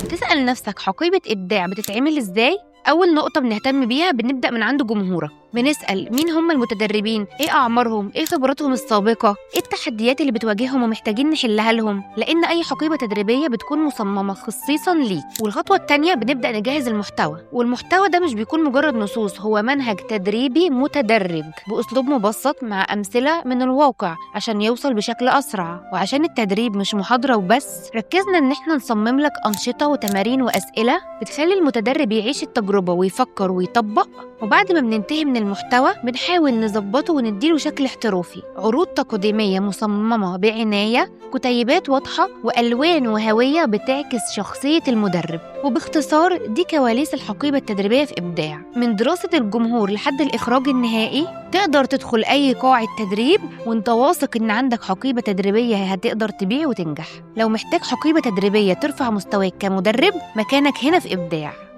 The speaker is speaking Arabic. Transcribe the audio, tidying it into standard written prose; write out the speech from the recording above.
بتسأل نفسك حقيبة إبداع بتتعمل إزاي؟ أول نقطة بنهتم بيها بنبدأ من عند جمهورك. بنسأل مين هم المتدربين، إيه أعمارهم، إيه خبراتهم السابقة، إيه التحديات اللي بتواجههم ومحتاجين نحلها لهم، لأن أي حقيبة تدريبية بتكون مصممة خصيصاً ليك. والخطوة التانية بنبدأ نجهز المحتوى، والمحتوى ده مش بيكون مجرد نصوص، هو منهج تدريبي متدرج بأسلوب مبسط مع أمثلة من الواقع عشان يوصل بشكل أسرع. وعشان التدريب مش محاضرة وبس، ركزنا إن إحنا نصمم لك أنشطة وتمارين وأسئلة بتخلي المتدرب يعيش التجربة ويفكر ويطبق. وبعد ما بننتهي من المحتوى بنحاول نظبطه ونديله شكل احترافي، عروض تقديمية مصممة بعناية، كتيبات واضحة، وألوان وهوية بتعكس شخصية المدرب. وباختصار دي كواليس الحقيبة التدريبية في إبداع، من دراسة الجمهور لحد الإخراج النهائي. تقدر تدخل أي قاعة تدريب وانت واثق إن عندك حقيبة تدريبية هتقدر تبيع وتنجح. لو محتاج حقيبة تدريبية ترفع مستواك كمدرب، مكانك هنا في إبداع.